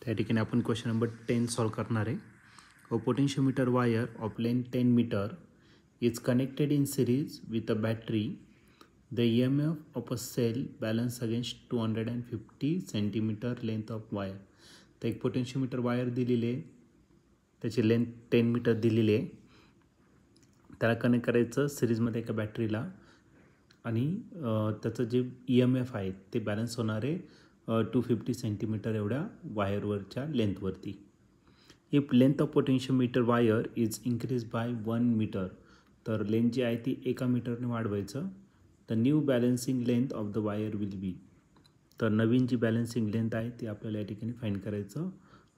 त्या ठिकाणी आपण क्वेश्चन नंबर 10 सॉल्व करणार आहे. A potentiometer wire of length 10 metre is connected in series with a battery. The EMF of a cell balance against 250 centimetre length of wire. तर एक potentiometer wire दिलेली आहे, त्याची लेंथ 10 मीटर दिलेली आहे, त्याला कनेक्ट करायचं सिरीजमध्ये एका बॅटरीला आणि त्याचं जे EMF आहे ते बॅलन्स होणार आहे 250 सेंटीमीटर एवढ्या वायरवरच्या लेंथवरती. If length of potentiometer wire is increase by 1 metre, तर लेंथ जी आहे ती 1 मीटरने वाढवायचं. The new balancing length of the wire will be, तर नवीन जी बॅलन्सिंग लेंथ आहे ती आपल्याला या ठिकाणी फाईंड करायचं.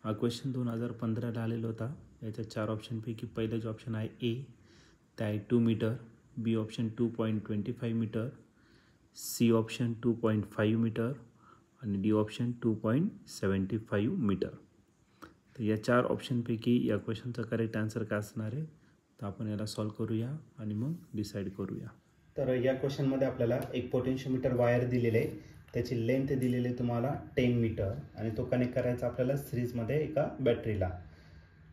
हा क्वेश्चन 2015ला आलेला होता. याच्या 4 ऑप्शनपैकी पहिलं जे ऑप्शन आहे ए ते आहे 2 metre, B option 2.25 metre, C option 2.5 metre आणि डी ऑप्शन 2.75 मीटर. तर या 4 ऑप्शनपैकी या क्वेश्चनचा करेक्ट आन्सर काय असणार आहे, तर आपण याला सॉल्व करूया आणि मग डिसाईड करूया. तर या क्वेश्चनमध्ये आपल्याला एक पोटेन्शियोमीटर वायर दिलेले आहे, त्याची लेंथ दिलेली आहे तुम्हाला 10 मीटर आणि तो कनेक्ट करायचा आपल्याला सिरीजमध्ये एका बॅटरीला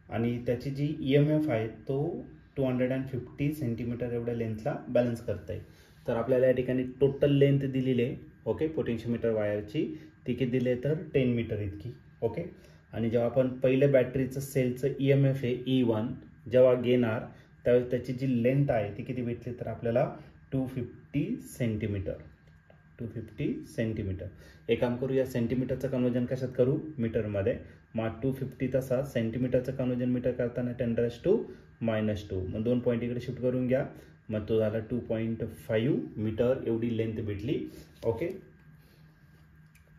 आणि त्याची जी EMF आहे तो 250 सेंटीमीटर एवढ्या लेंथला बॅलन्स करत आहे. तर आपल्याला या ठिकाणी टोटल लेंथ दिलेली आहे ओके पोटेन्शियोमीटर वायरची, ती किती दिली आहे तर 10 मीटर इतकी ओके. आणि जेव्हा आपण पहिल्या बॅटरीचं सेलचं EMF आहे E1 जेव्हा घेणार त्यावेळेस त्याची जी लेंथ आहे ती किती भेटली तर आपल्याला 250 सेंटीमीटर. 250 सेंटीमीटर. एक काम करू, या सेंटीमीटरचं कन्वर्जन कशात करू मीटरमध्ये. मग 250 तसा सेंटीमीटरचं कन्वर्जन मीटर करताना 10⁻², मग 2 पॉईंट इकडे शिफ्ट करून घ्या, मग तो झाला 2.5 मीटर एवढी लेंथ भेटली ओके.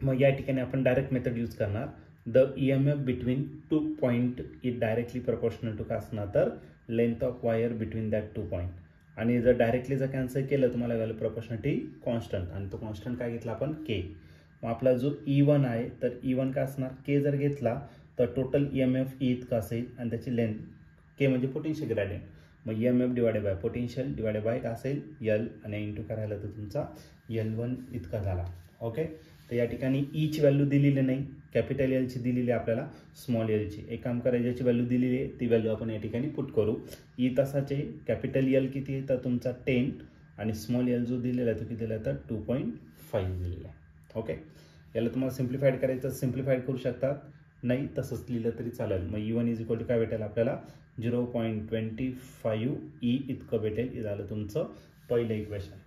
मग या ठिकाणी आपण डायरेक्ट मेथड यूज करणार. The EMF between 2 point is directly proportional to काय असणार तर length of wire between that 2 point. आणि जर डायरेक्टली जर कॅन्सल केलं तुम्हाला व्हॅल्यू प्रपोर्शनॅलिटी कॉन्स्टंट आणि तो कॉन्स्टंट काय घेतला आपण के. मग आपला जो E1 आहे तर E1 काय असणार के जर घेतला तर टोटल EMF E इतका असेल आणि त्याची लेंथ के म्हणजे पोटेन्शियल ग्रेडियंट. मग EMF divided by potential divided by काय असेल L आणि इंटू करायला तर तुमचा L1 इतका झाला ओके. तर या ठिकाणी ईची व्हॅल्यू दिलेली नाही, कॅपिटल Lची दिलेली आहे आपल्याला, स्मॉल Lची. एक काम करायची, ज्याची व्हॅल्यू दिलेली आहे ती व्हॅल्यू आपण या ठिकाणी पुट करू. ई तासाचे कॅपिटल L किती आहे तर तुमचा 10 आणि स्मॉल L जो दिलेला आहे तो किती दिला आहे तर 2.5 दिलेला आहे ओके. याला तुम्हाला सिम्प्लिफाईड करायचं, सिम्प्लिफाईड करू शकतात, नाही तसंच लिहिलं तरी चालेल. मग E1 इज इक्वल टू काय भेटेल आपल्याला 0.25 ई इतकं भेटेल. हे झालं तुमचं पहिलं इक्वेशन.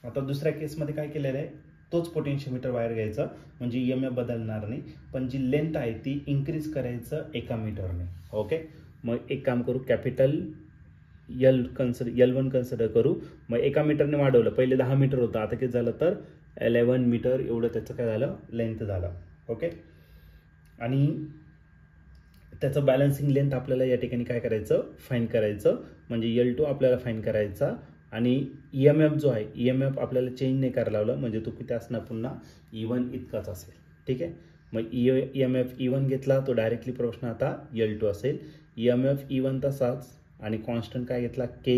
आता दुसऱ्या केसमध्ये काय केलेलं आहे, तोच पोटेन्शियोमीटर वायर घ्यायचा म्हणजे EMF बदलणार नाही, पण जी लेंथ आहे ती इन्क्रीज करायचं 1 मीटरने ओके. मग एक काम करू, कॅपिटल L1 कन्सिडर करू. मग 1 मीटरने वाढवलं, पहिले 10 मीटर होतं, आता किती झालं तर 11 मीटर एवढं त्याचं काय झालं लेंथ झालं ओके. आणि त्याचं बॅलन्सिंग लेंथ आपल्याला या ठिकाणी काय करायचं फाईंड करायचं, म्हणजे L2 आपल्याला फाईंड करायचा आणि EMF जो आहे EMF आपल्याला चेंज नाही करायला लावलं म्हणजे तो किती असणार पुन्हा E1 इतकाच असेल ठीक आहे. मग EMF E1 घेतला तो डायरेक्टली प्रश्न आता L2 असेल. EMF E1 तसाच आणि कॉन्स्टंट काय घेतला K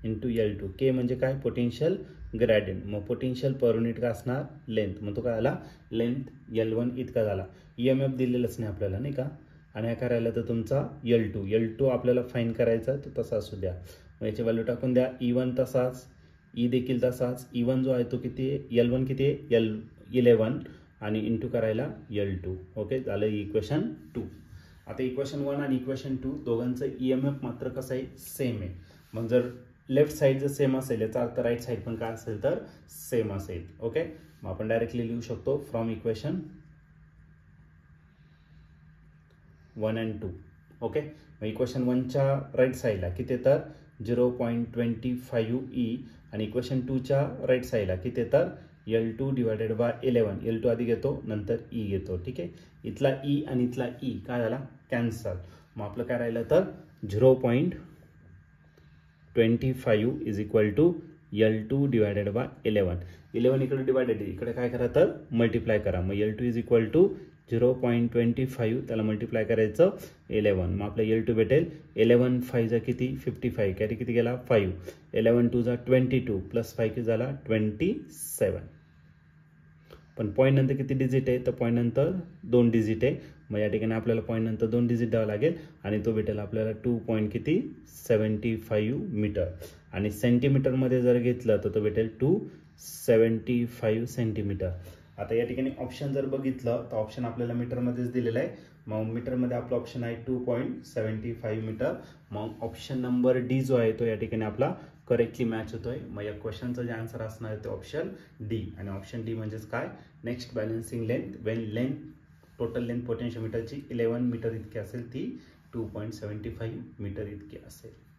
इंटू L2. K म्हणजे काय पोटेन्शियल ग्रेडियंट, मग पोटेन्शियल पर युनिट काय असणार लेंथ, मग तो काय आला लेंथ L1 इतका झाला. EMF दिलेलंच नाही आपल्याला नाही का, आणि हा करायला तर तुमचा L2 आपल्याला फाईंड करायचा तो तसा असू द्या. मग याची व्हॅल्यू टाकून द्या. E1 तसाच, E देखील तसाच. E1 जो आहे तो किती आहे, L1 किती आहे 11 आणि इंटू करायला L2 ओके. झालं इक्वेशन 2. आता इक्वेशन 1 आणि इक्वेशन 2 दोघांचं EMF मात्र कसं आहे सेम आहे. मग जर लेफ्ट साईड जर सेम असेल याचा अर्थ राईट साईड पण काय असेल तर सेम असेल ओके. मग आपण डायरेक्टली लिहू शकतो फ्रॉम इक्वेशन 1 and 2 ओके. मग इक्वेशन 1च्या राईट साईडला किती तर 0.25 ई आणि इक्वेशन 2च्या राईट साईडला किती तर L2 डिवायडेड बाय 11. L2 आधी घेतो नंतर E घेतो ठीक आहे. इथला E आणि इथला E काय झाला कॅन्सल. मग आपलं काय राहिलं तर 0.25 is equal to L2 divided by 11 इकडे डिवायडेड इकडे काय करा तर मल्टिप्लाय करा. मग L2 इज इक्वल टू 0.25 त्याला मल्टिप्लाय करायचं 11. मग आपलं L2 भेटेल 11 5 किती 55, कॅरी किती गेला 5, 11 2 22 प्लस 5 किती झाला 27. पण पॉईंट नंतर किती डिजिट आहे तर पॉईंट नंतर 2 डिजिट आहे, मग या ठिकाणी आपल्याला पॉईंट नंतर 2 डिजिट द्यावं लागेल आणि तो भेटेल आपल्याला 2.75 मीटर आणि सेंटीमीटरमध्ये जर घेतलं तर तो भेटेल 275 सेंटीमीटर. आता या ठिकाणी ऑप्शन जर बघितलं तर ऑप्शन आपल्याला मीटरमध्येच दिलेलं आहे. मग मीटरमध्ये आपला ऑप्शन आहे 2.75 मीटर. मग ऑप्शन नंबर डी जो आहे तो या ठिकाणी आपला करेक्टली मॅच होतोय. मग या क्वेश्चनचा जे आन्सर असणार आहे ते ऑप्शन डी. आणि ऑप्शन डी म्हणजेच काय, next balancing length when length total length पोटेन्शियोमीटरची 11 मीटर इतकी असेल ती 2.75 मीटर इतकी असेल.